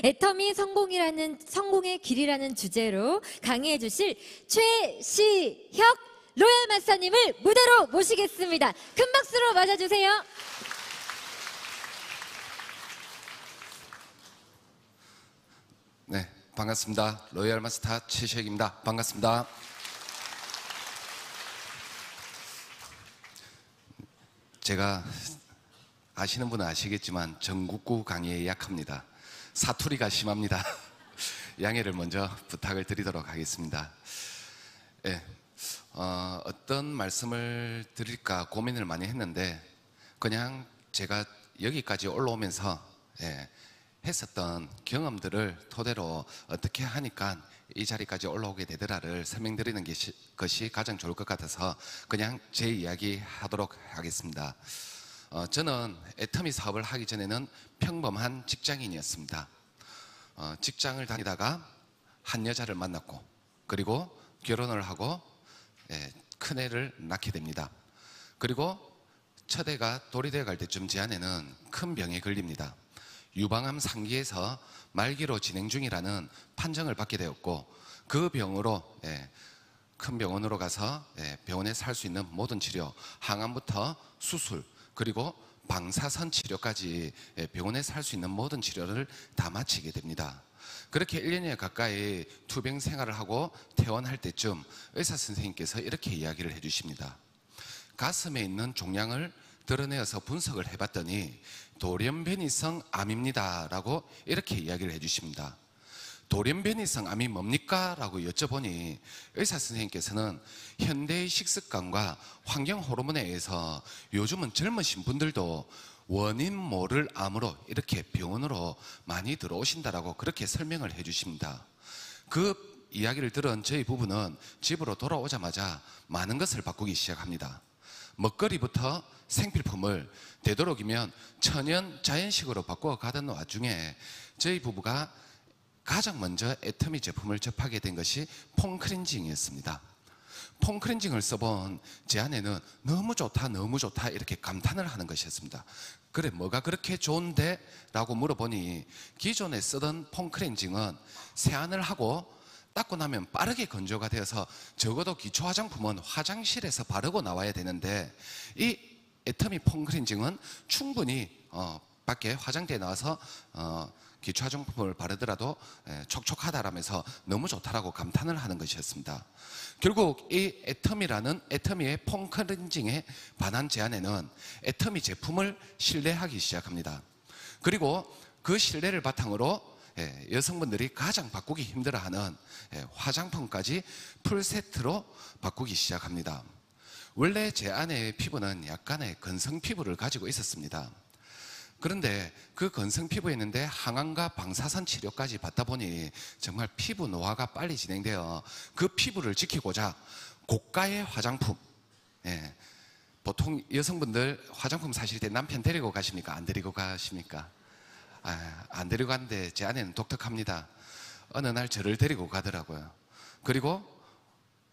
애터미 성공의 길이라는 주제로 강의해 주실 최시혁 로얄 마스터님을 무대로 모시겠습니다. 큰 박수로 맞아주세요. 네, 반갑습니다. 로얄 마스터 최시혁입니다. 반갑습니다. 제가 아시는 분은 아시겠지만 전국구 강의에 약합니다. 사투리가 심합니다. 양해를 먼저 부탁을 드리도록 하겠습니다. 네, 어떤 말씀을 드릴까 고민을 많이 했는데 그냥 제가 여기까지 올라오면서 했었던 경험들을 토대로 어떻게 하니까 이 자리까지 올라오게 되더라를 설명드리는 것이 가장 좋을 것 같아서 그냥 제 이야기 하도록 하겠습니다. 저는 애터미 사업을 하기 전에는 평범한 직장인이었습니다. 직장을 다니다가 한 여자를 만났고 그리고 결혼을 하고 큰애를 낳게 됩니다. 그리고 첫애가 돌이 되어 갈 때쯤 제 아내는 큰 병에 걸립니다. 유방암 상기에서 말기로 진행 중이라는 판정을 받게 되었고 그 병으로 큰 병원으로 가서 병원에 살 수 있는 모든 치료, 항암부터 수술 그리고 방사선 치료까지 병원에 살 수 있는 모든 치료를 다 마치게 됩니다. 그렇게 1년여 가까이 투병 생활을 하고 퇴원할 때쯤 의사 선생님께서 이렇게 이야기를 해주십니다. 가슴에 있는 종양을 드러내어서 분석을 해봤더니 돌연변이성 암입니다 라고 이렇게 이야기를 해주십니다. 돌연변이성 암이 뭡니까? 라고 여쭤보니 의사 선생님께서는 현대의 식습관과 환경 호르몬에 의해서 요즘은 젊으신 분들도 원인 모를 암으로 이렇게 병원으로 많이 들어오신다라고 그렇게 설명을 해주십니다. 그 이야기를 들은 저희 부부는 집으로 돌아오자마자 많은 것을 바꾸기 시작합니다. 먹거리부터 생필품을 되도록이면 천연 자연식으로 바꾸어 가던 와중에 저희 부부가 가장 먼저 애터미 제품을 접하게 된 것이 폼클렌징이었습니다. 폼클렌징을 써본 제 아내는 너무 좋다 너무 좋다 이렇게 감탄을 하는 것이었습니다. 그래 뭐가 그렇게 좋은데? 라고 물어보니 기존에 쓰던 폼클렌징은 세안을 하고 닦고 나면 빠르게 건조가 되어서 적어도 기초 화장품은 화장실에서 바르고 나와야 되는데 이 애터미 폼클렌징은 충분히 밖에 화장대에 나와서 기초 화장품을 바르더라도 촉촉하다라면서 너무 좋다라고 감탄을 하는 것이었습니다. 결국 이 애터미의 폼클렌징에 반한 제 아내는 애터미 제품을 신뢰하기 시작합니다. 그리고 그 신뢰를 바탕으로 여성분들이 가장 바꾸기 힘들어하는 화장품까지 풀세트로 바꾸기 시작합니다. 원래 제 아내의 피부는 약간의 건성 피부를 가지고 있었습니다. 그런데 그 건성 피부였는데 항암과 방사선 치료까지 받다 보니 정말 피부 노화가 빨리 진행되어 그 피부를 지키고자 고가의 화장품, 보통 여성분들 화장품 사실 때 남편 데리고 가십니까? 안 데리고 가십니까? 안 데리고 가는데 제 아내는 독특합니다. 어느 날 저를 데리고 가더라고요. 그리고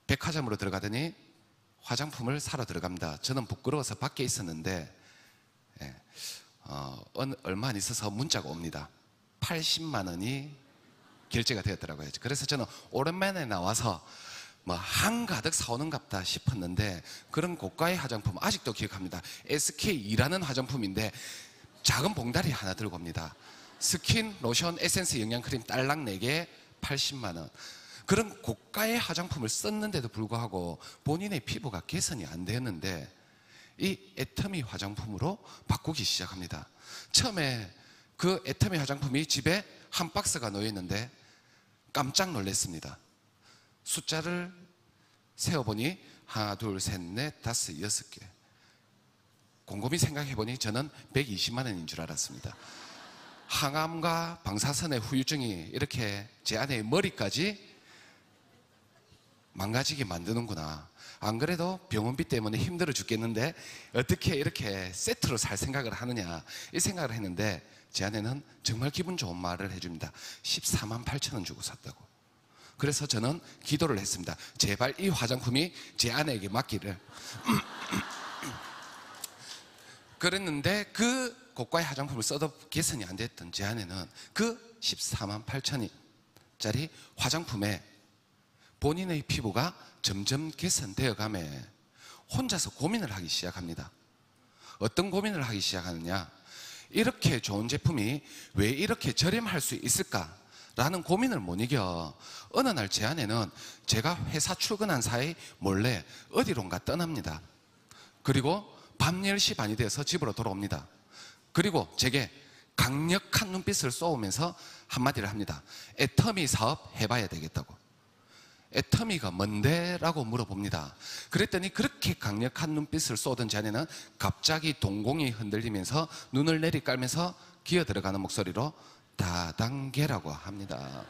백화점으로 들어가더니 화장품을 사러 들어갑니다. 저는 부끄러워서 밖에 있었는데 얼마 안 있어서 문자가 옵니다. 80만 원이 결제가 되었더라고요. 그래서 저는 오랜만에 나와서 뭐 한가득 사오는갑다 싶었는데 그런 고가의 화장품 아직도 기억합니다. SK2라는 화장품인데 작은 봉다리 하나 들고 옵니다. 스킨, 로션, 에센스, 영양크림 딸랑 4개 80만 원. 그런 고가의 화장품을 썼는데도 불구하고 본인의 피부가 개선이 안 되었는데 이 애터미 화장품으로 바꾸기 시작합니다. 처음에 그 애터미 화장품이 집에 한 박스가 놓여 있는데 깜짝 놀랐습니다. 숫자를 세어보니 하나, 둘, 셋, 넷, 다섯, 6개. 곰곰이 생각해보니 저는 120만 원인 줄 알았습니다. 항암과 방사선의 후유증이 이렇게 제 아내의 머리까지 망가지게 만드는구나. 안 그래도 병원비 때문에 힘들어 죽겠는데 어떻게 이렇게 세트로 살 생각을 하느냐 이 생각을 했는데 제 아내는 정말 기분 좋은 말을 해줍니다. 14만 8천 원 주고 샀다고. 그래서 저는 기도를 했습니다. 제발 이 화장품이 제 아내에게 맞기를. 그랬는데 그 고가의 화장품을 써도 개선이 안 됐던 제 아내는 그 14만 8천원짜리 화장품에 본인의 피부가 점점 개선되어 가며 혼자서 고민을 하기 시작합니다. 어떤 고민을 하기 시작하느냐, 이렇게 좋은 제품이 왜 이렇게 저렴할 수 있을까라는 고민을 못 이겨 어느 날 제 아내는 제가 회사 출근한 사이 몰래 어디론가 떠납니다. 그리고 밤 10시 반이 돼서 집으로 돌아옵니다. 그리고 제게 강력한 눈빛을 쏘으면서 한마디를 합니다. 애터미 사업 해봐야 되겠다고. 애터미가 뭔데? 라고 물어봅니다. 그랬더니 그렇게 강력한 눈빛을 쏘던 제 아내는 갑자기 동공이 흔들리면서 눈을 내리깔면서 기어 들어가는 목소리로 다단계라고 합니다.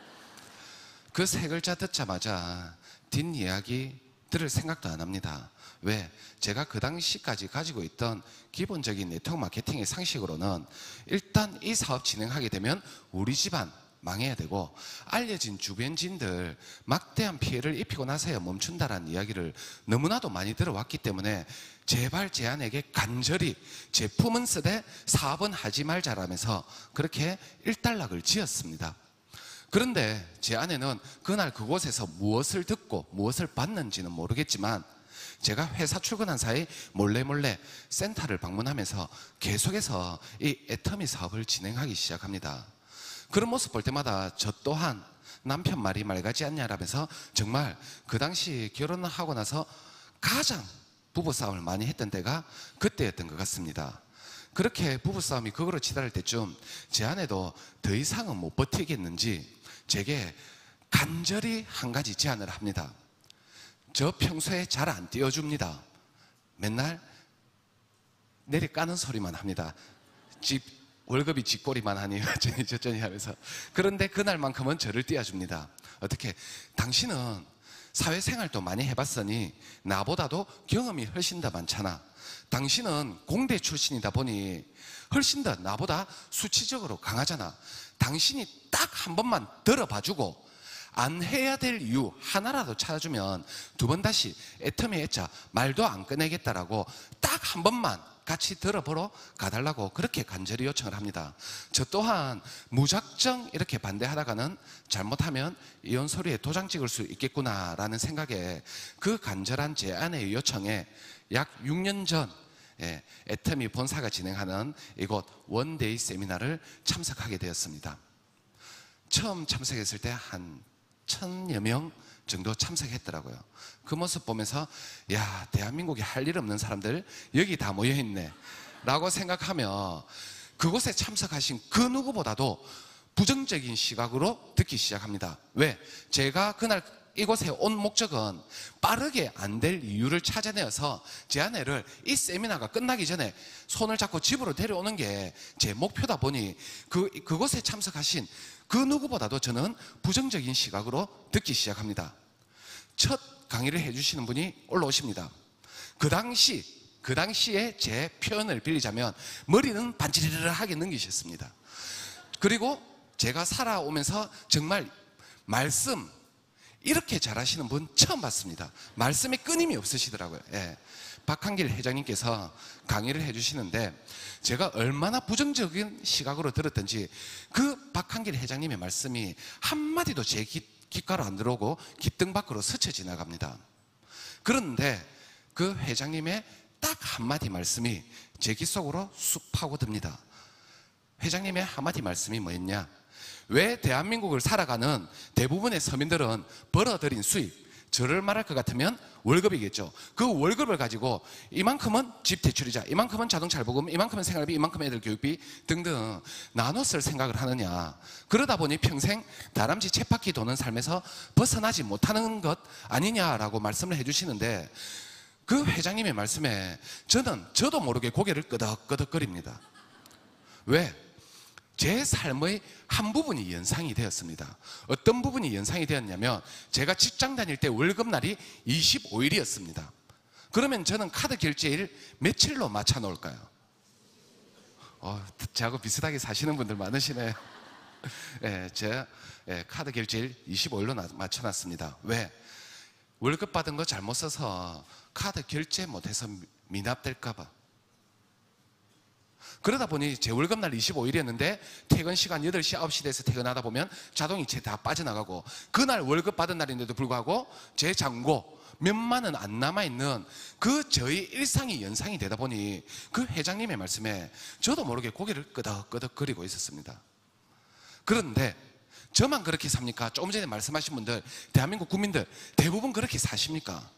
그 세 글자 듣자마자 뒷이야기 들을 생각도 안 합니다. 왜? 제가 그 당시까지 가지고 있던 기본적인 네트워크 마케팅의 상식으로는 일단 이 사업 진행하게 되면 우리 집안 망해야 되고 알려진 주변 지인들 막대한 피해를 입히고 나서야 멈춘다라는 이야기를 너무나도 많이 들어왔기 때문에 제발 제 아내에게 간절히 제품은 쓰되 사업은 하지 말자라면서 그렇게 일단락을 지었습니다. 그런데 제 아내는 그날 그곳에서 무엇을 듣고 무엇을 봤는지는 모르겠지만 제가 회사 출근한 사이 몰래 센터를 방문하면서 계속해서 이 애터미 사업을 진행하기 시작합니다. 그런 모습 볼 때마다 저 또한 남편 말이 맑아지 않냐라면서 정말 그 당시 결혼을 하고 나서 가장 부부싸움을 많이 했던 때가 그때였던 것 같습니다. 그렇게 부부싸움이 극으로 치달을 때쯤 제 아내도 더 이상은 못 버티겠는지 제게 간절히 한 가지 제안을 합니다. 저 평소에 잘 안 띄워줍니다. 맨날 내리 까는 소리만 합니다. 월급이 쥐꼬리만 하니 어쩌니 저쩌니 하면서. 그런데 그날만큼은 저를 띄워줍니다. 어떻게? 당신은 사회생활도 많이 해봤으니 나보다도 경험이 훨씬 더 많잖아. 당신은 공대 출신이다 보니 훨씬 더 나보다 수치적으로 강하잖아. 당신이 딱 한 번만 들어봐주고 안 해야 될 이유 하나라도 찾아주면 두 번 다시 애터미 애자 말도 안 꺼내겠다라고 딱 한 번만 같이 들어보러 가달라고 그렇게 간절히 요청을 합니다. 저 또한 무작정 이렇게 반대하다가는 잘못하면 이혼 서류에 도장 찍을 수 있겠구나라는 생각에 그 간절한 제 아내의 요청에 약 6년 전 애터미 본사가 진행하는 이곳 원데이 세미나를 참석하게 되었습니다. 처음 참석했을 때 한 1000여 명 정도 참석했더라고요. 그 모습 보면서 야, 대한민국에 할 일 없는 사람들 여기 다 모여있네 라고 생각하며 그곳에 참석하신 그 누구보다도 부정적인 시각으로 듣기 시작합니다. 왜? 제가 그날 이곳에 온 목적은 빠르게 안 될 이유를 찾아내어서 제 아내를 이 세미나가 끝나기 전에 손을 잡고 집으로 데려오는 게 제 목표다 보니 그곳에 참석하신 그 누구보다도 저는 부정적인 시각으로 듣기 시작합니다. 첫 강의를 해주시는 분이 올라오십니다. 그 당시에 제 표현을 빌리자면 머리는 반지르르하게 넘기셨습니다. 그리고 제가 살아오면서 정말 말씀 이렇게 잘하시는 분 처음 봤습니다. 말씀에 끊임이 없으시더라고요. 박한길 회장님께서 강의를 해주시는데 제가 얼마나 부정적인 시각으로 들었던지 그 박한길 회장님의 말씀이 한마디도 제 귓가로 안 들어오고 귓등 밖으로 스쳐 지나갑니다. 그런데 그 회장님의 딱 한마디 말씀이 제 귓 속으로 쑥 파고듭니다. 회장님의 한마디 말씀이 뭐였냐? 왜 대한민국을 살아가는 대부분의 서민들은 벌어들인 수입, 저를 말할 것 같으면 월급이겠죠. 그 월급을 가지고 이만큼은 집 대출이자, 이만큼은 자동차 할부금, 이만큼은 생활비, 이만큼은 애들 교육비 등등 나눠 쓸 생각을 하느냐. 그러다 보니 평생 다람쥐 쳇바퀴 도는 삶에서 벗어나지 못하는 것 아니냐라고 말씀을 해주시는데 그 회장님의 말씀에 저도 모르게 고개를 끄덕끄덕거립니다. 왜? 제 삶의 한 부분이 연상이 되었습니다. 어떤 부분이 연상이 되었냐면 제가 직장 다닐 때 월급날이 25일이었습니다. 그러면 저는 카드 결제일 며칠로 맞춰 놓을까요? 저하고 비슷하게 사시는 분들 많으시네요. 제 카드 결제일 25일로 맞춰놨습니다. 왜? 월급 받은 거 잘못 써서 카드 결제 못해서 미납될까 봐. 그러다 보니 제 월급날 25일이었는데 퇴근 시간 8시, 9시 돼서 퇴근하다 보면 자동이체 다 빠져나가고, 그날 월급 받은 날인데도 불구하고 제 잔고 몇만 원 안 남아있는 그 저희 일상이 연상이 되다 보니 그 회장님의 말씀에 저도 모르게 고개를 끄덕끄덕 거리고 있었습니다. 그런데 저만 그렇게 삽니까? 조금 전에 말씀하신 분들, 대한민국 국민들 대부분 그렇게 사십니까?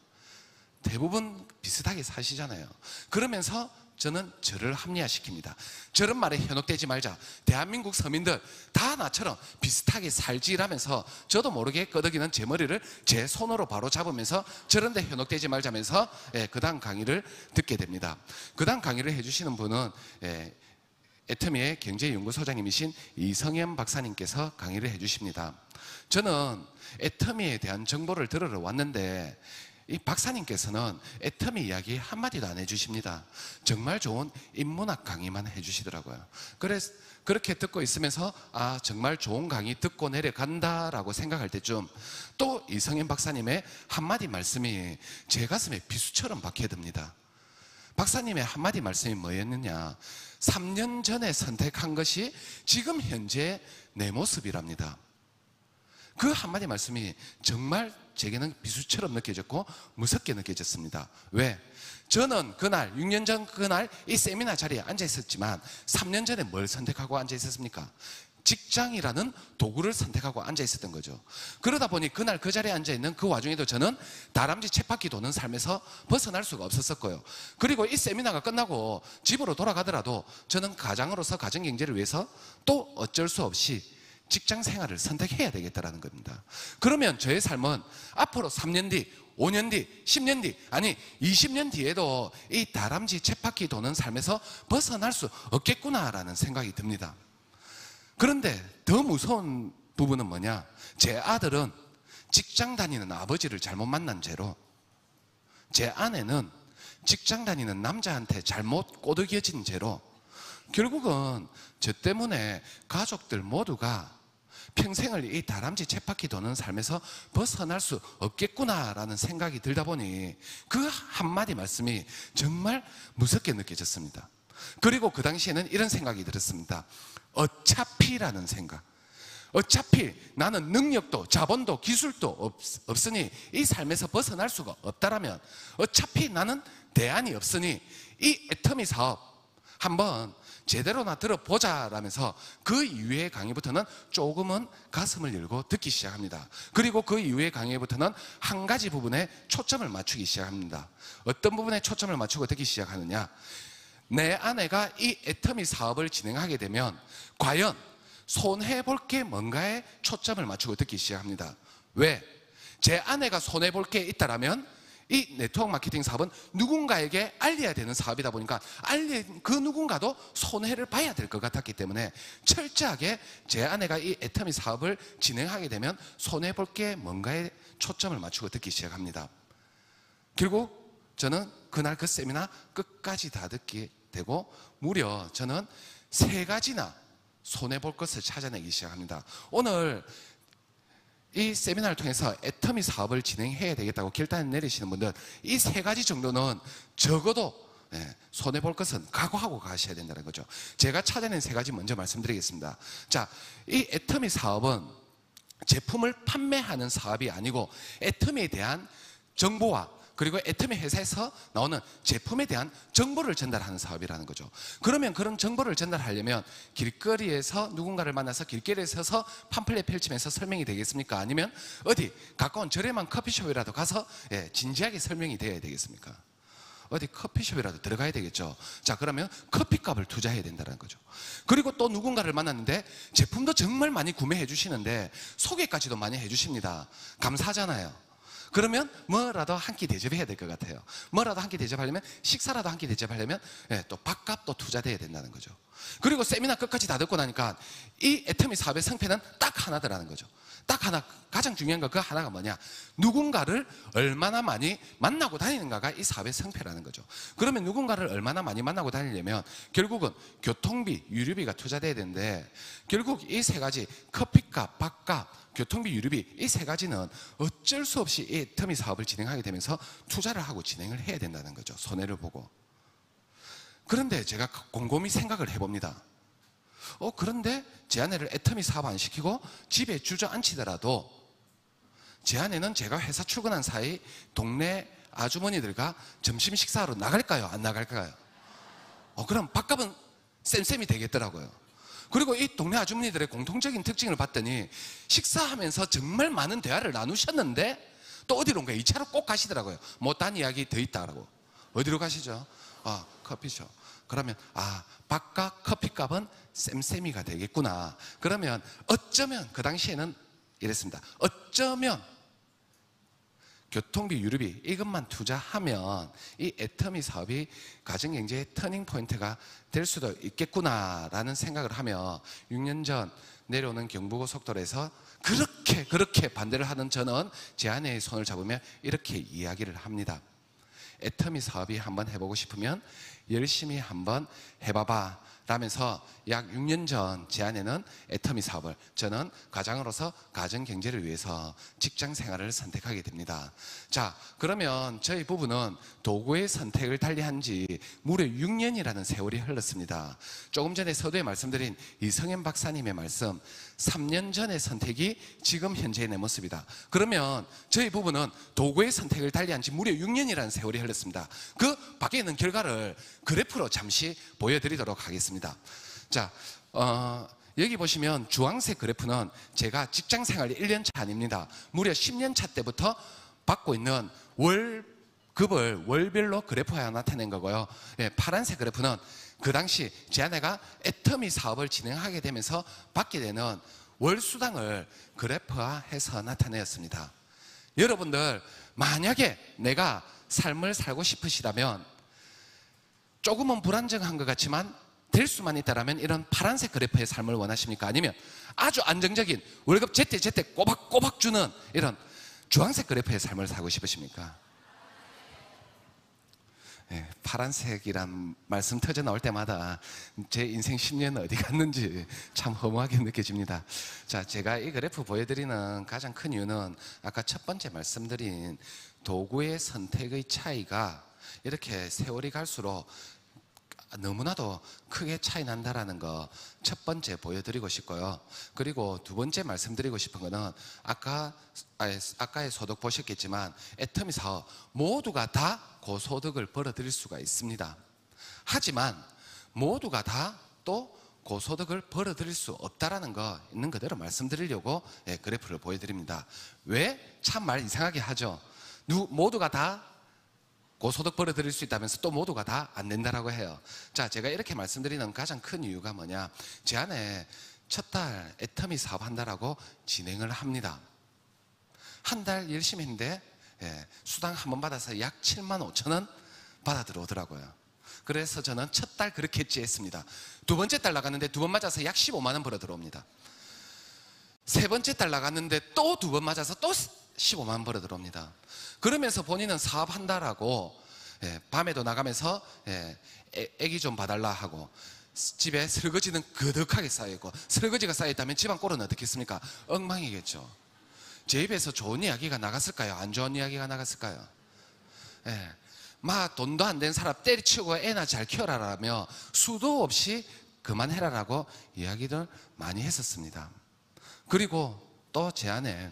대부분 비슷하게 사시잖아요. 그러면서 저는 저를 합리화시킵니다. 저런 말에 현혹되지 말자. 대한민국 서민들 다 나처럼 비슷하게 살지라면서 저도 모르게 끄덕이는 제 머리를 제 손으로 바로 잡으면서 저런 데 현혹되지 말자면서 그 다음 강의를 듣게 됩니다. 그 다음 강의를 해주시는 분은 애터미의 경제연구소장님이신 이성현 박사님께서 강의를 해주십니다. 저는 애터미에 대한 정보를 들으러 왔는데 이 박사님께서는 애터미 이야기 한마디도 안 해주십니다. 정말 좋은 인문학 강의만 해주시더라고요. 그래서 그렇게 듣고 있으면서 아, 정말 좋은 강의 듣고 내려간다라고 생각할 때쯤 또 이성현 박사님의 한마디 말씀이 제 가슴에 비수처럼 박혀듭니다. 박사님의 한마디 말씀이 뭐였느냐, 3년 전에 선택한 것이 지금 현재 내 모습이랍니다. 그 한마디 말씀이 정말 제게는 비수처럼 느껴졌고 무섭게 느껴졌습니다. 왜? 저는 그날 6년 전 그날 이 세미나 자리에 앉아 있었지만 3년 전에 뭘 선택하고 앉아 있었습니까? 직장이라는 도구를 선택하고 앉아 있었던 거죠. 그러다 보니 그날 그 자리에 앉아 있는 그 와중에도 저는 다람쥐 쳇바퀴 도는 삶에서 벗어날 수가 없었고요. 그리고 이 세미나가 끝나고 집으로 돌아가더라도 저는 가장으로서 가정경제를 위해서 또 어쩔 수 없이 직장 생활을 선택해야 되겠다라는 겁니다. 그러면 저의 삶은 앞으로 3년 뒤, 5년 뒤, 10년 뒤, 아니 20년 뒤에도 이 다람쥐 쳇바퀴 도는 삶에서 벗어날 수 없겠구나라는 생각이 듭니다. 그런데 더 무서운 부분은 뭐냐, 제 아들은 직장 다니는 아버지를 잘못 만난 죄로, 제 아내는 직장 다니는 남자한테 잘못 꼬드겨진 죄로 결국은 저 때문에 가족들 모두가 평생을 이 다람쥐 쳇바퀴 도는 삶에서 벗어날 수 없겠구나라는 생각이 들다 보니 그 한마디 말씀이 정말 무섭게 느껴졌습니다. 그리고 그 당시에는 이런 생각이 들었습니다. 어차피라는 생각. 어차피 나는 능력도 자본도 기술도 없으니 이 삶에서 벗어날 수가 없다라면, 어차피 나는 대안이 없으니 이 애터미 사업 한번 제대로나 들어보자라면서 그 이후의 강의부터는 조금은 가슴을 열고 듣기 시작합니다. 그리고 그 이후의 강의부터는 한 가지 부분에 초점을 맞추기 시작합니다. 어떤 부분에 초점을 맞추고 듣기 시작하느냐, 내 아내가 이 애터미 사업을 진행하게 되면 과연 손해볼 게 뭔가에 초점을 맞추고 듣기 시작합니다. 왜? 제 아내가 손해볼 게 있다라면 이 네트워크 마케팅 사업은 누군가에게 알려야 되는 사업이다 보니까 알린 그 누군가도 손해를 봐야 될 것 같았기 때문에 철저하게 제 아내가 이 애터미 사업을 진행하게 되면 손해볼 게 뭔가에 초점을 맞추고 듣기 시작합니다. 결국 저는 그날 그 세미나 끝까지 다 듣게 되고 무려 저는 3가지나 손해볼 것을 찾아내기 시작합니다. 오늘 이 세미나를 통해서 애터미 사업을 진행해야 되겠다고 결단을 내리시는 분들, 이 3가지 정도는 적어도 손해볼 것은 각오하고 가셔야 된다는 거죠. 제가 찾아낸 3가지 먼저 말씀드리겠습니다. 자, 이 애터미 사업은 제품을 판매하는 사업이 아니고 애터미에 대한 정보와 그리고 애터미 회사에서 나오는 제품에 대한 정보를 전달하는 사업이라는 거죠. 그러면 그런 정보를 전달하려면 길거리에서 누군가를 만나서 길거리에 서서 팜플렛 펼치면서 설명이 되겠습니까? 아니면 어디 가까운 저렴한 커피숍이라도 가서 진지하게 설명이 되어야 되겠습니까? 어디 커피숍이라도 들어가야 되겠죠. 자, 그러면 커피값을 투자해야 된다는 거죠. 그리고 또 누군가를 만났는데 제품도 정말 많이 구매해 주시는데 소개까지도 많이 해 주십니다. 감사하잖아요. 그러면 뭐라도 한 끼 대접해야 될 것 같아요. 뭐라도 한 끼 대접하려면, 식사라도 한 끼 대접하려면 또 밥값도 투자돼야 된다는 거죠. 그리고 세미나 끝까지 다 듣고 나니까 이 애터미 사업의 성패는 딱 하나더라는 거죠. 딱 하나, 가장 중요한 거 그 하나가 뭐냐, 누군가를 얼마나 많이 만나고 다니는가가 이 사업의 성패라는 거죠. 그러면 누군가를 얼마나 많이 만나고 다니려면 결국은 교통비, 유류비가 투자돼야 되는데, 결국 이 3가지 커피값, 밥값, 교통비, 유류비, 이 3가지는 어쩔 수 없이 이 애터미 사업을 진행하게 되면서 투자를 하고 진행을 해야 된다는 거죠. 손해를 보고. 그런데 제가 곰곰이 생각을 해봅니다. 그런데 제 아내를 애터미 사업 안 시키고 집에 주저앉히더라도 제 아내는 제가 회사 출근한 사이 동네 아주머니들과 점심 식사하러 나갈까요? 안 나갈까요? 그럼 밥값은 쌤쌤이 되겠더라고요. 그리고 이 동네 아주머니들의 공통적인 특징을 봤더니 식사하면서 정말 많은 대화를 나누셨는데 또 어디로 온 거예요? 2차로 꼭 가시더라고요. 못한 이야기 더 있다고. 어디로 가시죠? 커피숍. 그러면 밥값 커피값은 쌤쌤이가 되겠구나. 그러면 어쩌면 그 당시에는 이랬습니다. 어쩌면 교통비, 유류비 이것만 투자하면 이 애터미 사업이 가정경제의 터닝포인트가 될 수도 있겠구나라는 생각을 하며 6년 전 내려오는 경부고속도로에서 그렇게 반대를 하는 저는 제 아내의 손을 잡으며 이렇게 이야기를 합니다. 애터미 사업이 한번 해보고 싶으면 열심히 한번 해봐봐 라면서 약 6년 전 제 아내는 애터미 사업을, 저는 가장으로서 가정경제를 위해서 직장 생활을 선택하게 됩니다. 자, 그러면 저희 부부는 도구의 선택을 달리한 지 무려 6년이라는 세월이 흘렀습니다. 조금 전에 서두에 말씀드린 이성현 박사님의 말씀, 3년 전의 선택이 지금 현재의 내 모습이다. 그러면 저희 부부는 도구의 선택을 달리한 지 무려 6년이라는 세월이 흘렀습니다. 그 밖에 있는 결과를 그래프로 잠시 보여드리도록 하겠습니다. 자, 여기 보시면 주황색 그래프는 제가 직장생활 1년 차 아닙니다. 무려 10년 차 때부터 받고 있는 월급을 월별로 그래프화해 나타낸 거고요. 파란색 그래프는 그 당시 제 아내가 애터미 사업을 진행하게 되면서 받게 되는 월 수당을 그래프화해서 나타내었습니다. 여러분들, 만약에 내가 삶을 살고 싶으시다면 조금은 불안정한 것 같지만 될 수만 있다면 이런 파란색 그래프의 삶을 원하십니까? 아니면 아주 안정적인 월급 제때 꼬박꼬박 주는 이런 주황색 그래프의 삶을 살고 싶으십니까? 파란색이란 말씀 터져 나올 때마다 제 인생 10년 어디 갔는지 참 허무하게 느껴집니다. 자, 제가 이 그래프 보여드리는 가장 큰 이유는 아까 첫 번째 말씀드린 도구의 선택의 차이가 이렇게 세월이 갈수록 너무나도 크게 차이 난다라는 거 첫 번째 보여드리고 싶고요. 그리고 두 번째 말씀드리고 싶은 거는 아까의 소득 보셨겠지만 애터미 사업 모두가 다 고소득을 벌어들일 수가 있습니다. 하지만 모두가 다 또 고소득을 벌어들일 수 없다라는 거 있는 그대로 말씀드리려고 그래프를 보여드립니다. 왜? 참 말 이상하게 하죠. 모두가 다 고소득 벌어들일 수 있다면서 또 모두가 다 안 된다라고 해요. 자, 제가 이렇게 말씀드리는 가장 큰 이유가 뭐냐, 제 아내 첫 달 애터미 사업 한다라고 진행을 합니다. 한 달 열심히 했는데 수당 한 번 받아서 약 7만 5천 원 받아 들어오더라고요. 그래서 저는 첫 달 그렇게 했습니다. 두 번째 달 나갔는데 두 번 맞아서 약 15만 원 벌어 들어옵니다. 세 번째 달 나갔는데 또 두 번 맞아서 또 15만 원 벌어 들어옵니다. 그러면서 본인은 사업한다라고 밤에도 나가면서 애기 좀 봐달라 하고 집에 설거지는 그득하게 쌓여있고, 설거지가 쌓여있다면 집안 꼴은 어떻겠습니까? 엉망이겠죠. 제 입에서 좋은 이야기가 나갔을까요? 안 좋은 이야기가 나갔을까요? 막 돈도 안 된 사람 때려치우고 애나 잘 키워라라며 수도 없이 그만해라라고 이야기를 많이 했었습니다. 그리고 또 제 아내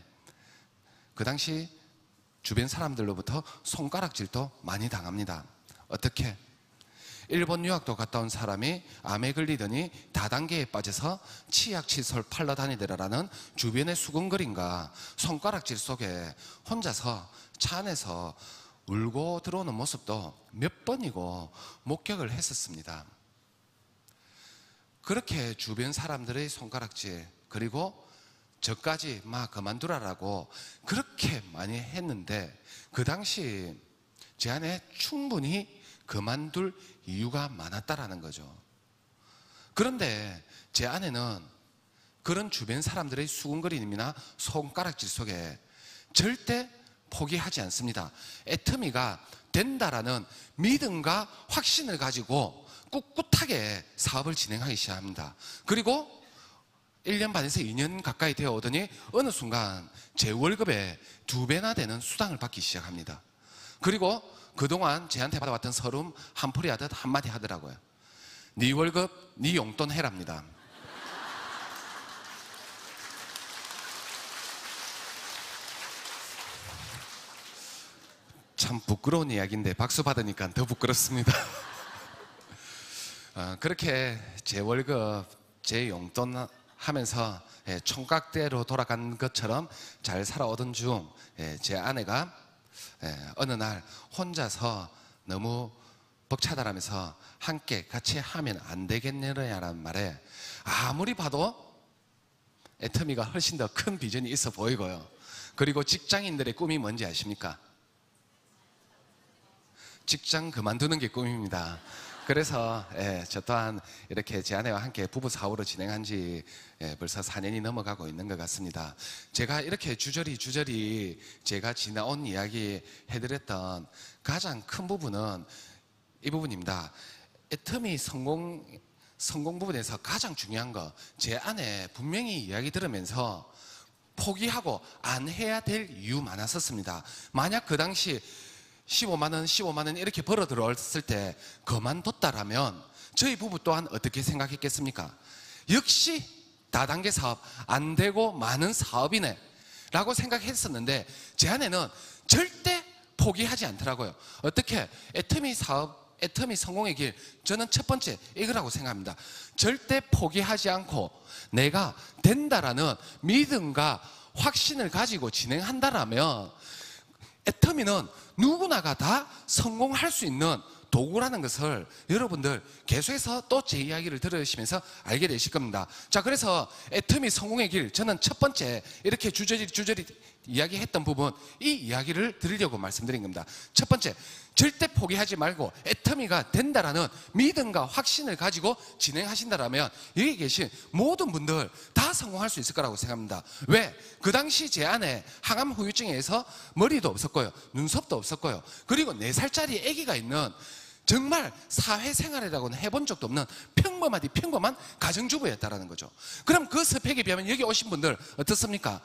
그 당시 주변 사람들로부터 손가락질도 많이 당합니다. 어떻게? 일본 유학도 갔다 온 사람이 암에 걸리더니 다단계에 빠져서 치약 칫솔 팔러 다니더라라는 주변의 수근거림과 손가락질 속에 혼자서 차 안에서 울고 들어오는 모습도 몇 번이고 목격을 했었습니다. 그렇게 주변 사람들의 손가락질, 그리고 저까지 막 그만두라라고 그렇게 많이 했는데 그 당시 제 안에 충분히 그만둘 이유가 많았다라는 거죠. 그런데 제 아내는 그런 주변 사람들의 수군거림이나 손가락질 속에 절대 포기하지 않습니다. 애터미가 된다라는 믿음과 확신을 가지고 꿋꿋하게 사업을 진행하기 시작합니다. 그리고 1년 반에서 2년 가까이 되어 오더니 어느 순간 제 월급의 2배나 되는 수당을 받기 시작합니다. 그리고 그동안 제한테 받아왔던 서름 한풀이 하듯 한마디 하더라고요. 네 월급 네 용돈 해랍니다. 참 부끄러운 이야기인데 박수 받으니까 더 부끄럽습니다. 그렇게 제 월급, 제 용돈 하면서 총각대로 돌아간 것처럼 잘 살아오던 중 제 아내가 어느 날 혼자서 너무 벅차다라면서 함께 같이 하면 안 되겠느냐라는 말에 아무리 봐도 애터미가 훨씬 더 큰 비전이 있어 보이고요. 그리고 직장인들의 꿈이 뭔지 아십니까? 직장 그만두는 게 꿈입니다. 그래서 저 또한 이렇게 제 아내와 함께 부부 사업으로 진행한 지 벌써 4년이 넘어가고 있는 것 같습니다. 제가 이렇게 주저리 제가 지나온 이야기 해드렸던 가장 큰 부분은 이 부분입니다. 애터미 성공 부분에서 가장 중요한 거, 제 아내 분명히 이야기 들으면서 포기하고 안 해야 될 이유 많았었습니다. 만약 그 당시 15만 원 이렇게 벌어 들어왔을 때 그만뒀다라면 저희 부부 또한 어떻게 생각했겠습니까? 역시 다단계 사업 안 되고 많은 사업이네 라고 생각했었는데 제 아내는 절대 포기하지 않더라고요. 어떻게? 애터미 사업, 애터미 성공의 길, 저는 첫 번째 이거라고 생각합니다. 절대 포기하지 않고 내가 된다라는 믿음과 확신을 가지고 진행한다라면 애터미는 누구나가 다 성공할 수 있는 도구라는 것을 여러분들 계속해서 또 제 이야기를 들으시면서 알게 되실 겁니다. 자, 그래서 애터미 성공의 길, 저는 첫 번째 이렇게 주저리 이야기했던 부분, 이 이야기를 드리려고 말씀드린 겁니다. 첫 번째, 절대 포기하지 말고 애터미가 된다라는 믿음과 확신을 가지고 진행하신다라면 여기 계신 모든 분들 다 성공할 수 있을 거라고 생각합니다. 왜? 그 당시 제 아내 항암 후유증에 의해서 머리도 없었고요, 눈썹도 없었고요, 그리고 4살짜리 아기가 있는 정말 사회생활이라고는 해본 적도 없는 평범한 가정주부였다라는 거죠. 그럼 그 스펙에 비하면 여기 오신 분들 어떻습니까?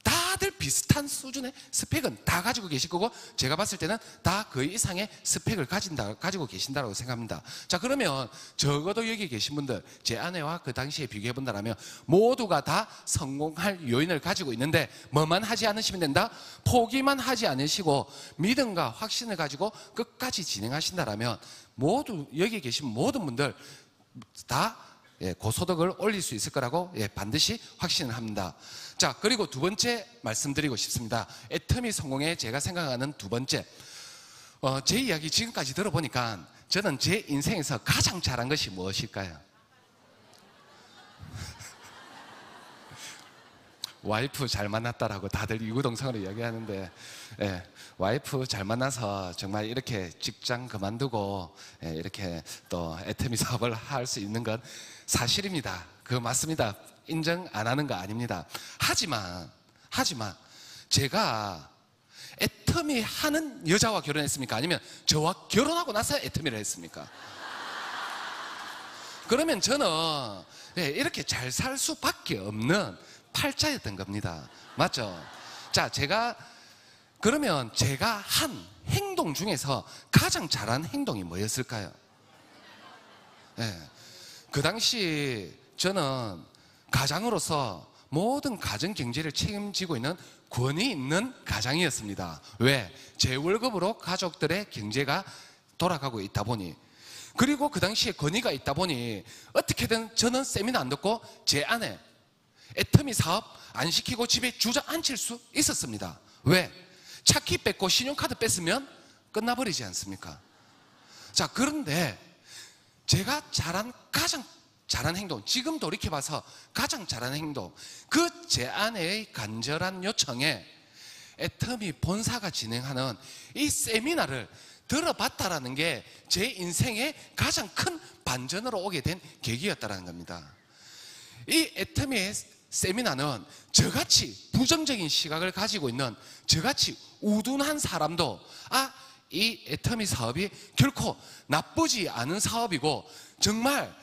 다들 비슷한 수준의 스펙은 다 가지고 계실 거고, 제가 봤을 때는 다 그 이상의 스펙을 가지고 계신다고 생각합니다. 자, 그러면 적어도 여기 계신 분들, 제 아내와 그 당시에 비교해 본다면 모두가 다 성공할 요인을 가지고 있는데 뭐만 하지 않으시면 된다? 포기만 하지 않으시고 믿음과 확신을 가지고 끝까지 진행하신다면 모두 여기 계신 모든 분들 다 고소득을 올릴 수 있을 거라고 반드시 확신을 합니다. 자, 그리고 두 번째 말씀드리고 싶습니다. 애터미 성공에 제가 생각하는 두 번째, 제 이야기 지금까지 들어보니까 저는 제 인생에서 가장 잘한 것이 무엇일까요? 와이프 잘 만났다라고 다들 이구동성으로 이야기하는데, 와이프 잘 만나서 정말 이렇게 직장 그만두고 이렇게 또 애터미 사업을 할 수 있는 건 사실입니다. 그거 맞습니다. 인정 안 하는 거 아닙니다. 하지만 제가 애터미 하는 여자와 결혼했습니까? 아니면 저와 결혼하고 나서 애터미를 했습니까? 그러면 저는 이렇게 잘 살 수밖에 없는 팔자였던 겁니다. 맞죠? 자, 그러면 제가 한 행동 중에서 가장 잘한 행동이 뭐였을까요? 그 당시 저는 가장으로서 모든 가정 경제를 책임지고 있는 권위 있는 가장이었습니다. 왜? 제 월급으로 가족들의 경제가 돌아가고 있다 보니, 그리고 그 당시에 권위가 있다 보니 어떻게든 저는 세미나 안 듣고 제 아내 애터미 사업 안 시키고 집에 주저앉힐 수 있었습니다. 왜? 차키 뺏고 신용카드 뺐으면 끝나버리지 않습니까? 자, 그런데 제가 가장 잘한 행동, 지금 돌이켜봐서 가장 잘한 행동, 그 제 아내의 간절한 요청에 애터미 본사가 진행하는 이 세미나를 들어봤다라는 게 제 인생의 가장 큰 반전으로 오게 된 계기였다라는 겁니다. 이 애터미의 세미나는 저같이 부정적인 시각을 가지고 있는 저같이 우둔한 사람도 이 애터미 사업이 결코 나쁘지 않은 사업이고 정말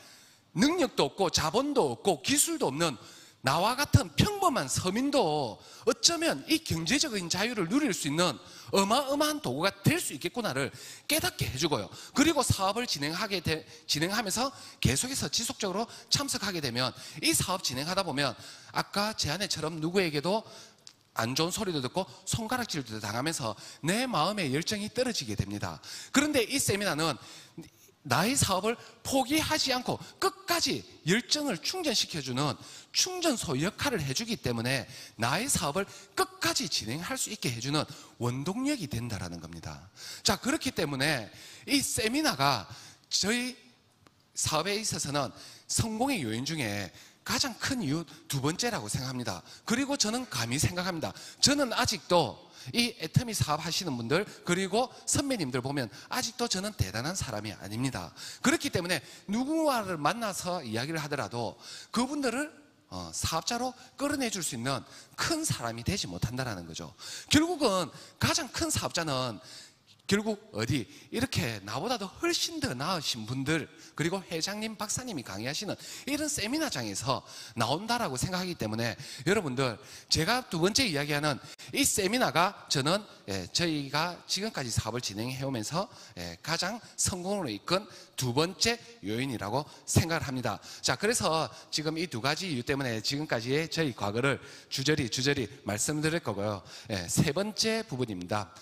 능력도 없고 자본도 없고 기술도 없는 나와 같은 평범한 서민도 어쩌면 이 경제적인 자유를 누릴 수 있는 어마어마한 도구가 될 수 있겠구나를 깨닫게 해주고요. 그리고 사업을 진행하면서 계속해서 지속적으로 참석하게 되면 이 사업 진행하다 보면 아까 제 아내처럼 누구에게도 안 좋은 소리도 듣고 손가락질도 당하면서 내 마음의 열정이 떨어지게 됩니다. 그런데 이 세미나는 나의 사업을 포기하지 않고 끝까지 열정을 충전시켜주는 충전소 역할을 해주기 때문에 나의 사업을 끝까지 진행할 수 있게 해주는 원동력이 된다라는 겁니다. 자, 그렇기 때문에 이 세미나가 저희 사업에 있어서는 성공의 요인 중에 가장 큰 이유 두 번째라고 생각합니다. 그리고 저는 감히 생각합니다. 저는 아직도 이 애터미 사업 하시는 분들 그리고 선배님들 보면 아직도 저는 대단한 사람이 아닙니다. 그렇기 때문에 누구와를 만나서 이야기를 하더라도 그분들을 사업자로 끌어내 줄 수 있는 큰 사람이 되지 못한다는 거죠. 결국은 가장 큰 사업자는 결국 어디 이렇게 나보다도 훨씬 더 나으신 분들 그리고 회장님 박사님이 강의하시는 이런 세미나장에서 나온다라고 생각하기 때문에 여러분들 제가 두 번째 이야기하는 이 세미나가 저는 저희가 지금까지 사업을 진행해 오면서 가장 성공으로 이끈 두 번째 요인이라고 생각을 합니다. 자, 그래서 지금 이 두 가지 이유 때문에 지금까지의 저희 과거를 주저리 말씀드릴 거고요. 세 번째 부분입니다.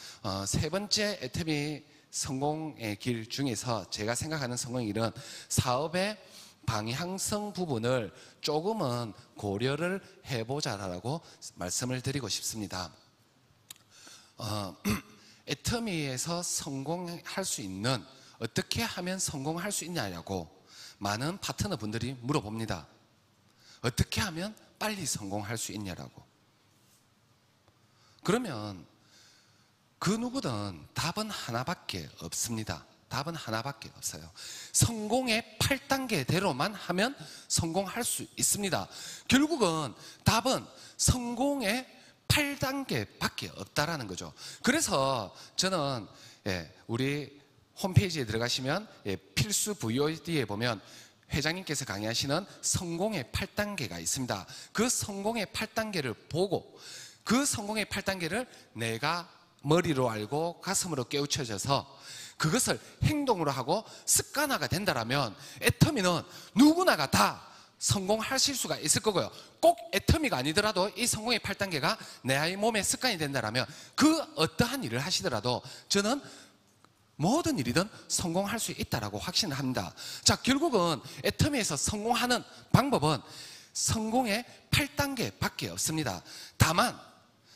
세 번째 애터미 성공의 길 중에서 제가 생각하는 성공의 길은 사업의 방향성 부분을 조금은 고려를 해보자라고 말씀을 드리고 싶습니다. 애터미에서 성공할 수 있는 어떻게 하면 성공할 수 있냐고 많은 파트너 분들이 물어봅니다. 어떻게 하면 빨리 성공할 수 있냐라고. 그러면 그 누구든 답은 하나밖에 없습니다. 답은 하나밖에 없어요. 성공의 8단계대로만 하면 성공할 수 있습니다. 결국은 답은 성공의 8단계밖에 없다라는 거죠. 그래서 저는 우리 홈페이지에 들어가시면 필수 VOD에 보면 회장님께서 강의하시는 성공의 8단계가 있습니다. 그 성공의 8단계를 보고 그 성공의 8단계를 내가 머리로 알고 가슴으로 깨우쳐져서 그것을 행동으로 하고 습관화가 된다라면 애터미는 누구나가 다 성공하실 수가 있을 거고요. 꼭 애터미가 아니더라도 이 성공의 8단계가 내 아이 몸의 습관이 된다라면 그 어떠한 일을 하시더라도 저는 모든 일이든 성공할 수 있다라고 확신을 합니다. 자, 결국은 애터미에서 성공하는 방법은 성공의 8단계밖에 없습니다. 다만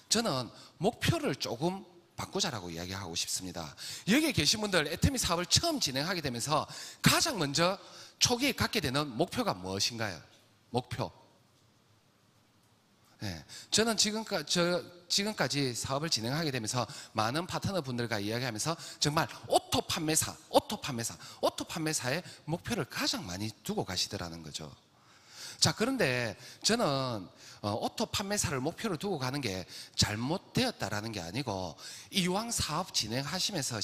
저는 목표를 조금 바꾸자라고 이야기하고 싶습니다. 여기에 계신 분들 애터미 사업을 처음 진행하게 되면서 가장 먼저 초기에 갖게 되는 목표가 무엇인가요? 목표. 저는 지금까지 사업을 진행하게 되면서 많은 파트너 분들과 이야기하면서 정말 오토 판매사의 목표를 가장 많이 두고 가시더라는 거죠. 자, 그런데 저는 오토 판매사를 목표로 두고 가는 게 잘못되었다라는 게 아니고 이왕 사업 진행하시면서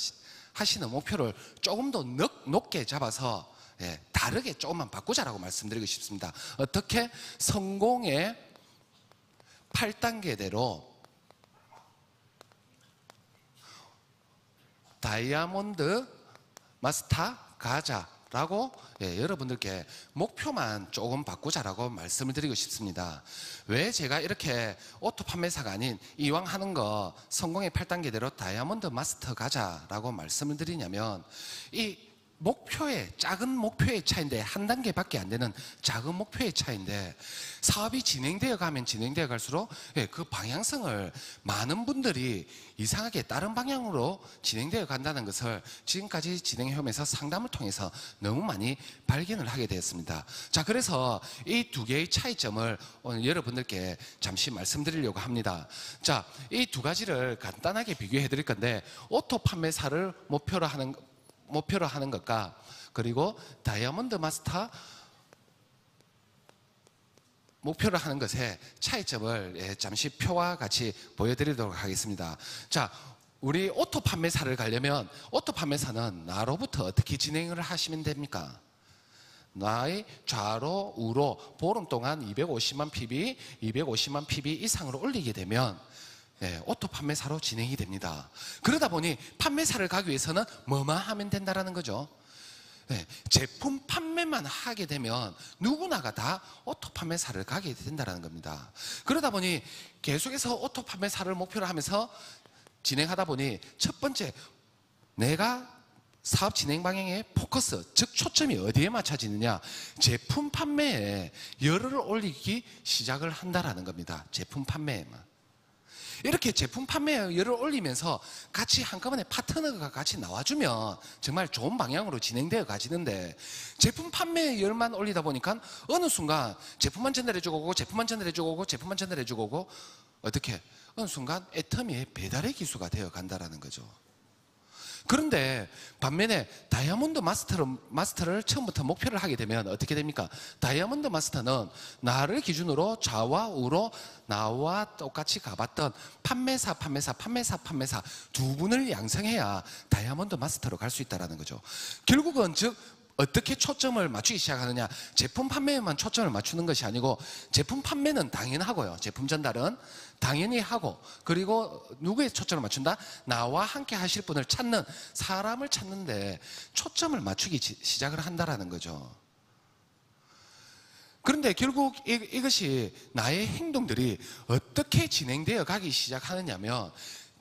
하시는 목표를 조금 더 높게 잡아서 다르게 조금만 바꾸자라고 말씀드리고 싶습니다. 어떻게? 성공의 8단계대로 다이아몬드 마스터 가자라고 여러분들께 목표만 조금 바꾸자라고 말씀을 드리고 싶습니다. 왜 제가 이렇게 오토 판매사가 아닌 이왕 하는 거 성공의 8단계대로 다이아몬드 마스터 가자라고 말씀을 드리냐면 이 작은 목표의 차이인데 한 단계밖에 안 되는 작은 목표의 차이인데 사업이 진행되어 갈수록 그 방향성을 많은 분들이 이상하게 다른 방향으로 진행되어 간다는 것을 지금까지 진행해 오면서 상담을 통해서 너무 많이 발견을 하게 되었습니다. 자, 그래서 이 두 개의 차이점을 오늘 여러분들께 잠시 말씀드리려고 합니다. 자, 이 두 가지를 간단하게 비교해 드릴 건데 오토 판매사를 목표로 하는 것과 그리고 다이아몬드 마스터 목표로 하는 것의 차이점을 잠시 표와 같이 보여드리도록 하겠습니다. 자, 우리 오토 판매사를 가려면 오토 판매사는 나로부터 어떻게 진행을 하시면 됩니까? 나의 좌로 우로 보름 동안 250만 PB, 250만 PB 이상으로 올리게 되면 오토 판매사로 진행이 됩니다. 그러다 보니 판매사를 가기 위해서는 뭐만 하면 된다라는 거죠. 제품 판매만 하게 되면 누구나가 다 오토 판매사를 가게 된다는 겁니다. 그러다 보니 계속해서 오토 판매사를 목표로 하면서 진행하다 보니 첫 번째, 내가 사업 진행 방향의 포커스, 즉 초점이 어디에 맞춰지느냐, 제품 판매에 열을 올리기 시작을 한다라는 겁니다. 제품 판매에만. 이렇게 제품 판매에 열을 올리면서 같이 한꺼번에 파트너가 같이 나와주면 정말 좋은 방향으로 진행되어 가지는데, 제품 판매에 열만 올리다 보니까 어느 순간 제품만 전달해주고 오고 제품만 전달해주고 오고 제품만 전달해주고 오고, 어떻게 어느 순간 애터미의 배달의 기수가 되어 간다라는 거죠. 그런데 반면에 다이아몬드 마스터를 처음부터 목표를 하게 되면 어떻게 됩니까? 다이아몬드 마스터는 나를 기준으로 좌와 우로 나와 똑같이 가봤던 판매사 두 분을 양성해야 다이아몬드 마스터로 갈 수 있다는 거죠. 결국은 즉 어떻게 초점을 맞추기 시작하느냐, 제품 판매에만 초점을 맞추는 것이 아니고, 제품 판매는 당연하고요, 제품 전달은 당연히 하고, 그리고 누구에 초점을 맞춘다? 나와 함께 하실 분을 찾는, 사람을 찾는데 초점을 맞추기 시작을 한다라는 거죠. 그런데 결국 이것이 나의 행동들이 어떻게 진행되어 가기 시작하느냐면,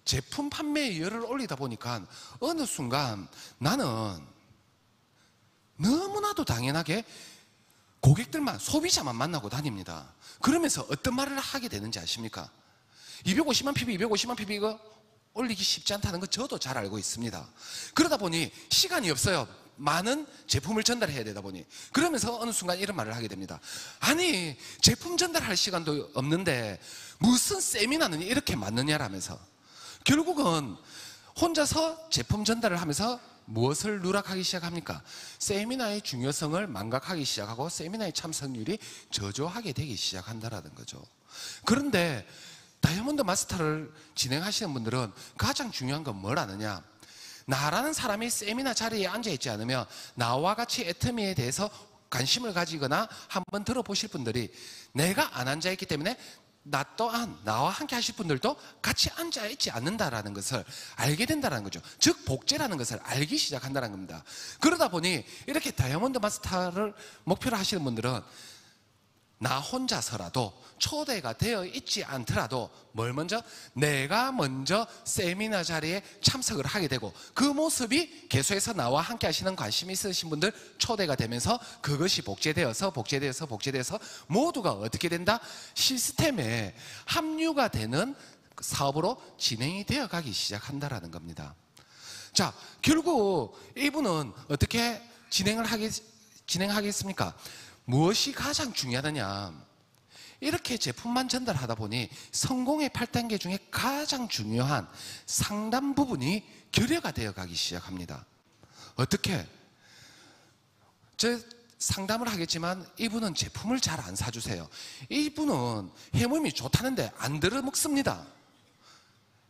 제품 판매에 열을 올리다 보니까 어느 순간 나는 너무나도 당연하게 고객들만, 소비자만 만나고 다닙니다. 그러면서 어떤 말을 하게 되는지 아십니까? 250만 PB, 250만 PB 이거 올리기 쉽지 않다는 거 저도 잘 알고 있습니다. 그러다 보니 시간이 없어요. 많은 제품을 전달해야 되다 보니. 그러면서 어느 순간 이런 말을 하게 됩니다. 아니, 제품 전달할 시간도 없는데 무슨 세미나는 이렇게 많느냐라면서. 결국은 혼자서 제품 전달을 하면서 무엇을 누락하기 시작합니까? 세미나의 중요성을 망각하기 시작하고 세미나의 참석률이 저조하게 되기 시작한다라는 거죠. 그런데 다이아몬드 마스터를 진행하시는 분들은 가장 중요한 건 뭘 아느냐? 나라는 사람이 세미나 자리에 앉아있지 않으면 나와 같이 애터미에 대해서 관심을 가지거나 한번 들어보실 분들이 내가 안 앉아있기 때문에 나 또한, 나와 함께 하실 분들도 같이 앉아있지 않는다라는 것을 알게 된다는 거죠. 즉 복제라는 것을 알기 시작한다는 겁니다. 그러다 보니 이렇게 다이아몬드 마스터를 목표로 하시는 분들은 나 혼자서라도 초대가 되어 있지 않더라도 내가 먼저 세미나 자리에 참석을 하게 되고, 그 모습이 계속해서 나와 함께 하시는 관심이 있으신 분들 초대가 되면서 그것이 복제되어서 모두가 어떻게 된다? 시스템에 합류가 되는 사업으로 진행이 되어 가기 시작한다라는 겁니다. 자, 결국 이분은 어떻게 진행하겠습니까? 무엇이 가장 중요하느냐, 이렇게 제품만 전달하다 보니 성공의 8단계 중에 가장 중요한 상담 부분이 결여가 되어 가기 시작합니다. 어떻게? 저 상담을 하겠지만 이분은 제품을 잘 안 사주세요. 이분은 해모임이 좋다는데 안 들어먹습니다.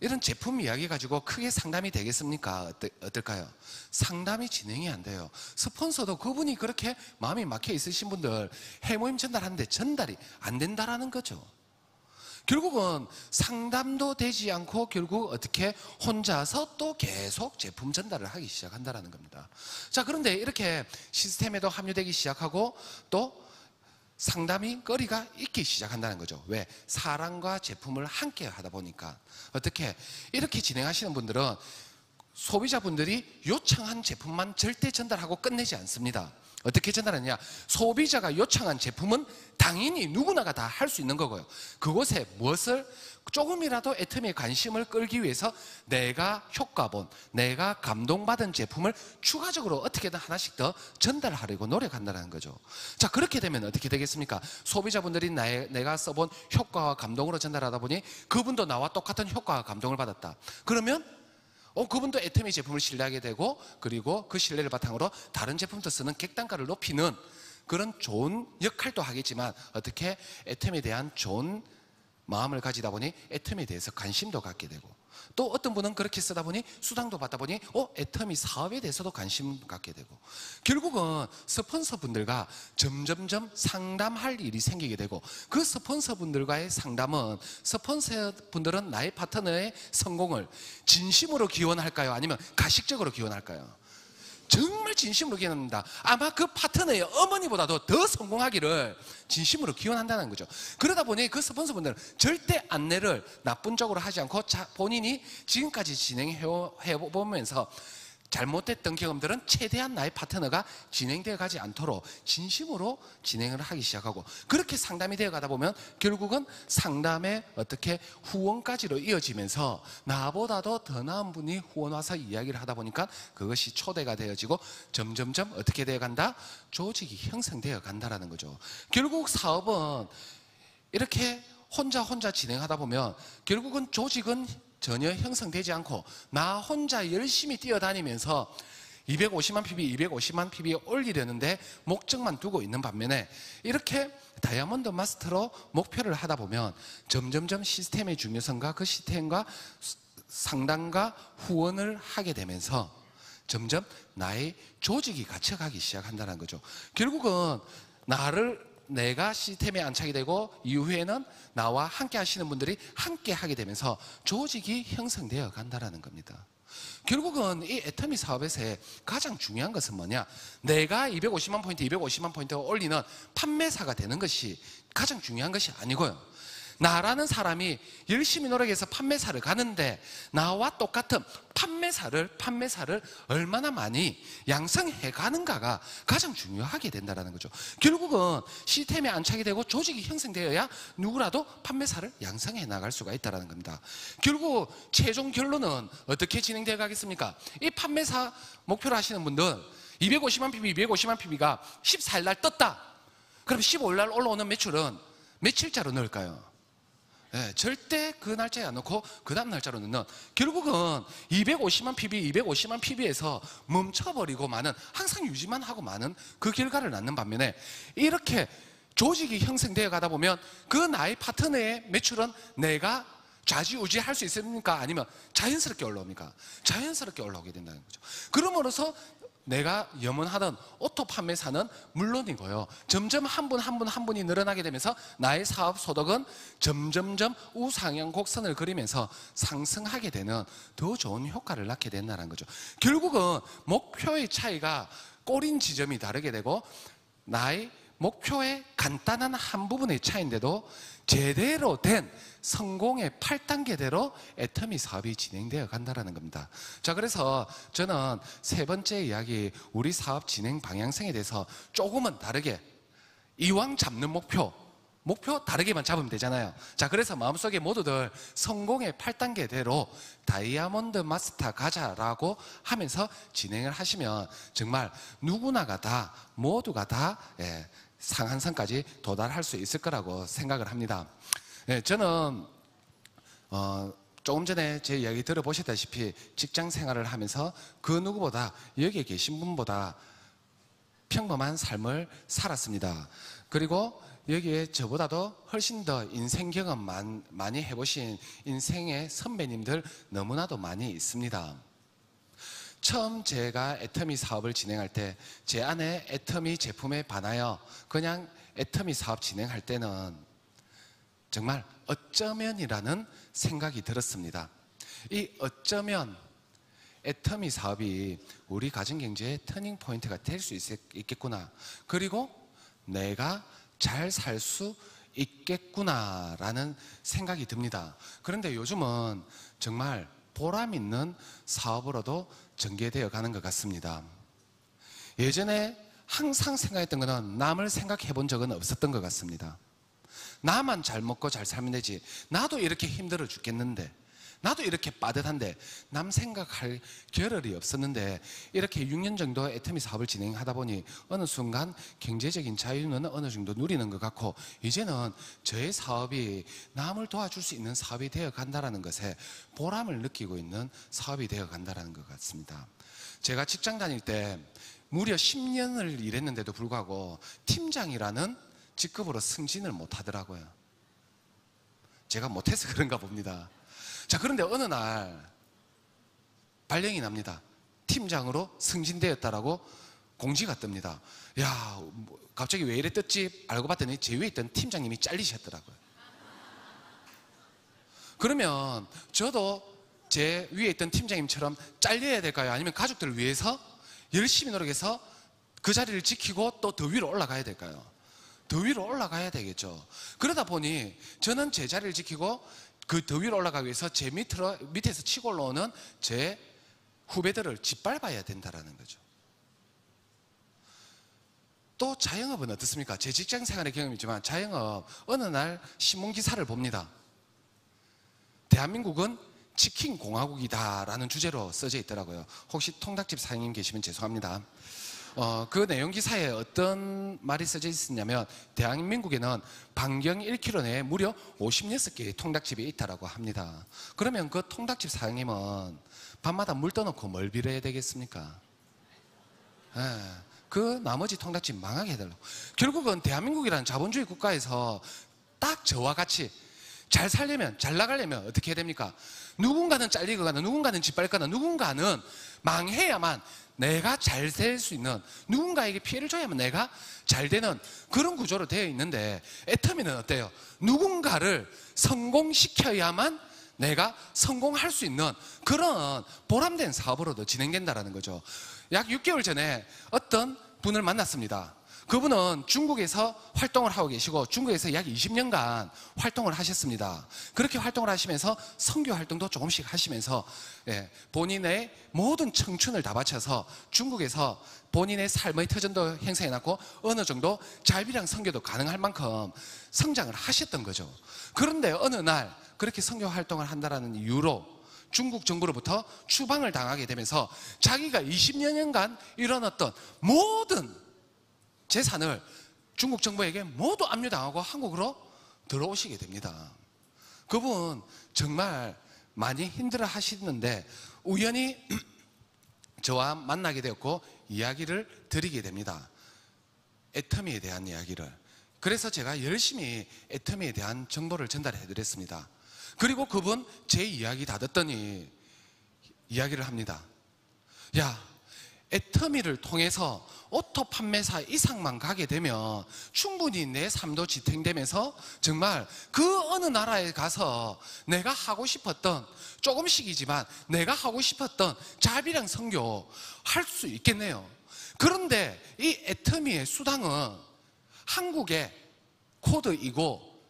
이런 제품 이야기 가지고 크게 상담이 되겠습니까? 어떨까요? 상담이 진행이 안 돼요. 스폰서도 그분이 그렇게 마음이 막혀 있으신 분들 해모임 전달하는데 전달이 안 된다라는 거죠. 결국은 상담도 되지 않고 결국 어떻게 혼자서 또 계속 제품 전달을 하기 시작한다라는 겁니다. 자, 그런데 이렇게 시스템에도 합류되기 시작하고 또 상담이 거리가 있기 시작한다는 거죠. 왜? 사람과 제품을 함께 하다 보니까. 어떻게? 이렇게 진행하시는 분들은 소비자분들이 요청한 제품만 절대 전달하고 끝내지 않습니다. 어떻게 전달하느냐? 소비자가 요청한 제품은 당연히 누구나가 다 할 수 있는 거고요. 그곳에 무엇을 조금이라도 애터미의 관심을 끌기 위해서 내가 효과본, 내가 감동받은 제품을 추가적으로 어떻게든 하나씩 더 전달하려고 노력한다는 거죠. 자, 그렇게 되면 어떻게 되겠습니까? 소비자분들이 내가 써본 효과와 감동으로 전달하다 보니 그분도 나와 똑같은 효과와 감동을 받았다. 그러면 그분도 애터미 제품을 신뢰하게 되고, 그리고 그 신뢰를 바탕으로 다른 제품도 쓰는 객단가를 높이는 그런 좋은 역할도 하겠지만, 어떻게 애터미에 대한 좋은 마음을 가지다 보니 애텀에 대해서 관심도 갖게 되고, 또 어떤 분은 그렇게 쓰다 보니 수당도 받다 보니 애터미 사업에 대해서도 관심 갖게 되고, 결국은 스폰서 분들과 점점점 상담할 일이 생기게 되고, 그 스폰서 분들과의 상담은 스폰서 분들은 나의 파트너의 성공을 진심으로 기원할까요? 아니면 가식적으로 기원할까요? 정말 진심으로 기원합니다. 아마 그 파트너의 어머니보다도 더 성공하기를 진심으로 기원한다는 거죠. 그러다 보니 그 스폰서분들은 절대 안내를 나쁜 쪽으로 하지 않고 본인이 지금까지 진행해 보면서 잘못됐던 경험들은 최대한 나의 파트너가 진행되어 가지 않도록 진심으로 진행을 하기 시작하고, 그렇게 상담이 되어 가다 보면 결국은 상담에 어떻게 후원까지로 이어지면서 나보다도 더 나은 분이 후원 와서 이야기를 하다 보니까 그것이 초대가 되어지고 점점점 어떻게 되어 간다? 조직이 형성되어 간다라는 거죠. 결국 사업은 이렇게 혼자 진행하다 보면 결국은 조직은 전혀 형성되지 않고 나 혼자 열심히 뛰어다니면서 250만 PB, 250만 PB 올리려는데 목적만 두고 있는 반면에, 이렇게 다이아몬드 마스터로 목표를 하다 보면 점점점 시스템의 중요성과 그 시스템과 상담과 후원을 하게 되면서 점점 나의 조직이 갖춰가기 시작한다는 거죠. 결국은 내가 시스템에 안착이 되고 이후에는 나와 함께 하시는 분들이 함께 하게 되면서 조직이 형성되어 간다는 겁니다. 결국은 이 애터미 사업에서의 가장 중요한 것은 뭐냐? 내가 250만 포인트, 250만 포인트 올리는 판매사가 되는 것이 가장 중요한 것이 아니고요, 나라는 사람이 열심히 노력해서 판매사를 가는데 나와 똑같은 판매사를 얼마나 많이 양성해 가는가가 가장 중요하게 된다는 거죠. 결국은 시스템에 안착이 되고 조직이 형성되어야 누구라도 판매사를 양성해 나갈 수가 있다는 겁니다. 결국 최종 결론은 어떻게 진행되어 가겠습니까? 이 판매사 목표로 하시는 분들 250만 PB, 250만 PB가 14일 날 떴다. 그럼 15일 날 올라오는 매출은 며칠자로 넣을까요? 절대 그 날짜에 안 넣고 그 다음 날짜로 넣는, 결국은 250만 PB, 250만 PB에서 멈춰버리고 마는, 항상 유지만 하고 마는 그 결과를 낳는 반면에, 이렇게 조직이 형성되어 가다 보면 그 나의 파트너의 매출은 내가 좌지우지할 수 있습니까? 아니면 자연스럽게 올라옵니까? 자연스럽게 올라오게 된다는 거죠. 그러므로서 내가 염원하던 오토 판매사는 물론이고요, 점점 한 분이 늘어나게 되면서 나의 사업 소득은 점점점 우상향 곡선을 그리면서 상승하게 되는 더 좋은 효과를 낳게 된다는 거죠. 결국은 목표의 차이가 꼬린 지점이 다르게 되고 나의 목표의 간단한 한 부분의 차이인데도 제대로 된 성공의 8단계대로 애터미 사업이 진행되어 간다는 겁니다. 자, 그래서 저는 세 번째 이야기, 우리 사업 진행 방향성에 대해서 조금은 다르게, 이왕 잡는 목표 다르게만 잡으면 되잖아요. 자, 그래서 마음속에 모두들 성공의 8단계대로 다이아몬드 마스터 가자라고 하면서 진행을 하시면 정말 누구나가 다, 모두가 다 상한선까지 도달할 수 있을 거라고 생각을 합니다. 저는 조금 전에 제 이야기 들어보셨다시피 직장 생활을 하면서 그 누구보다, 여기에 계신 분보다 평범한 삶을 살았습니다. 그리고 여기에 저보다도 훨씬 더 인생 경험 많이 해보신 인생의 선배님들 너무나도 많이 있습니다. 처음 제가 애터미 사업을 진행할 때 제 안에 애터미 제품에 반하여 그냥 애터미 사업 진행할 때는 정말 어쩌면이라는 생각이 들었습니다. 이 어쩌면 애터미 사업이 우리 가정경제의 터닝 포인트가 될 수 있겠구나, 그리고 내가 잘 살 수 있겠구나라는 생각이 듭니다. 그런데 요즘은 정말 보람 있는 사업으로도 전개되어 가는 것 같습니다. 예전에 항상 생각했던 것은 남을 생각해 본 적은 없었던 것 같습니다. 나만 잘 먹고 잘 살면 되지, 나도 이렇게 힘들어 죽겠는데, 나도 이렇게 빠듯한데 남 생각할 겨를이 없었는데, 이렇게 6년 정도 애터미 사업을 진행하다 보니 어느 순간 경제적인 자유는 어느 정도 누리는 것 같고, 이제는 저의 사업이 남을 도와줄 수 있는 사업이 되어 간다는 것에 보람을 느끼고 있는 사업이 되어 간다는 것 같습니다. 제가 직장 다닐 때 무려 10년을 일했는데도 불구하고 팀장이라는 직급으로 승진을 못 하더라고요. 제가 못해서 그런가 봅니다. 자, 그런데 어느 날 발령이 납니다. 팀장으로 승진되었다라고 공지가 뜹니다. 야, 갑자기 왜 이래 떴지? 알고 봤더니 제 위에 있던 팀장님이 잘리셨더라고요. 그러면 저도 제 위에 있던 팀장님처럼 잘려야 될까요? 아니면 가족들을 위해서 열심히 노력해서 그 자리를 지키고 또 더 위로 올라가야 될까요? 더 위로 올라가야 되겠죠. 그러다 보니 저는 제 자리를 지키고 그 더 위로 올라가기 위해서 제 밑에서 치고 올라오는 제 후배들을 짓밟아야 된다는 거죠. 또 자영업은 어떻습니까? 제 직장 생활의 경험이 있지만 자영업 어느 날 신문 기사를 봅니다. 대한민국은 치킨 공화국이다라는 주제로 써져 있더라고요. 혹시 통닭집 사장님 계시면 죄송합니다. 그 내용 기사에 어떤 말이 써져 있었냐면 대한민국에는 반경 1km 내에 무려 56개의 통닭집이 있다라고 합니다. 그러면 그 통닭집 사장님은 밤마다 물 떠놓고 뭘 빌어야 되겠습니까? 그 나머지 통닭집 망하게 해달라고. 결국은 대한민국이라는 자본주의 국가에서 딱 저와 같이 잘 살려면, 잘 나가려면 어떻게 해야 됩니까? 누군가는 잘리거나 누군가는 짓밟거나 누군가는 망해야만 내가 잘 될 수 있는, 누군가에게 피해를 줘야만 내가 잘 되는 그런 구조로 되어 있는데, 애터미는 어때요? 누군가를 성공시켜야만 내가 성공할 수 있는 그런 보람된 사업으로도 진행된다는 거죠. 약 6개월 전에 어떤 분을 만났습니다. 그분은 중국에서 활동을 하고 계시고 중국에서 약 20년간 활동을 하셨습니다. 그렇게 활동을 하시면서 선교 활동도 조금씩 하시면서 본인의 모든 청춘을 다 바쳐서 중국에서 본인의 삶의 터전도 형성해놨고 어느 정도 자비랑 선교도 가능할 만큼 성장을 하셨던 거죠. 그런데 어느 날 그렇게 선교 활동을 한다는 이유로 중국 정부로부터 추방을 당하게 되면서 자기가 20년간 일어났던 모든 재산을 중국 정부에게 모두 압류당하고 한국으로 들어오시게 됩니다. 그분 정말 많이 힘들어 하시는데 우연히 저와 만나게 되었고 이야기를 드리게 됩니다. 애터미에 대한 이야기를. 그래서 제가 열심히 애터미에 대한 정보를 전달해 드렸습니다. 그리고 그분 제 이야기 다 듣더니 이야기를 합니다. 야, 애터미를 통해서 오토 판매사 이상만 가게 되면 충분히 내 삶도 지탱되면서 정말 그 어느 나라에 가서 내가 하고 싶었던, 조금씩이지만 내가 하고 싶었던 자비랑 선교 할 수 있겠네요. 그런데 이 애터미의 수당은 한국의 코드이고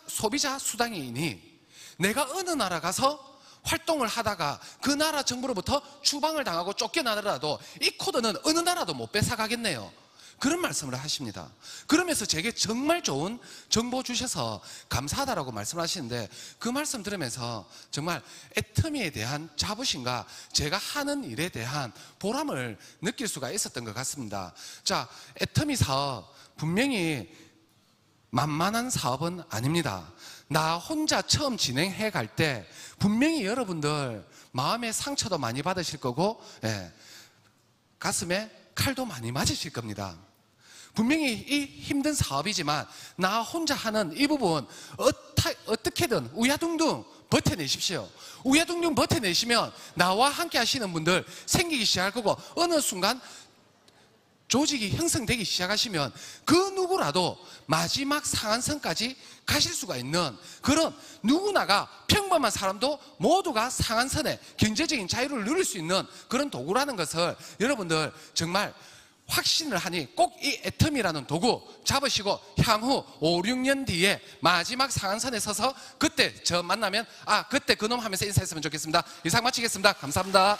소비자 수당이니 내가 어느 나라 가서 활동을 하다가 그 나라 정부로부터 추방을 당하고 쫓겨나더라도 이 코드는 어느 나라도 못 뺏어가겠네요. 그런 말씀을 하십니다. 그러면서 제게 정말 좋은 정보 주셔서 감사하다라고 말씀을 하시는데 그 말씀 들으면서 정말 애터미에 대한 자부심과 제가 하는 일에 대한 보람을 느낄 수가 있었던 것 같습니다. 자, 애터미 사업 분명히 만만한 사업은 아닙니다. 나 혼자 처음 진행해 갈 때 분명히 여러분들 마음의 상처도 많이 받으실 거고 가슴에 칼도 많이 맞으실 겁니다. 분명히 이 힘든 사업이지만 나 혼자 하는 이 부분 어떻게든 우야둥둥 버텨내십시오. 우야둥둥 버텨내시면 나와 함께 하시는 분들 생기기 시작할 거고 어느 순간 조직이 형성되기 시작하시면 그 누구라도 마지막 상한선까지 가실 수가 있는 그런, 누구나가 평범한 사람도 모두가 상한선에 경제적인 자유를 누릴 수 있는 그런 도구라는 것을 여러분들 정말 확신을 하니 꼭 이 애터미라는 도구 잡으시고 향후 5, 6년 뒤에 마지막 상한선에 서서 그때 저 만나면 그때 그놈 하면서 인사했으면 좋겠습니다. 이상 마치겠습니다. 감사합니다.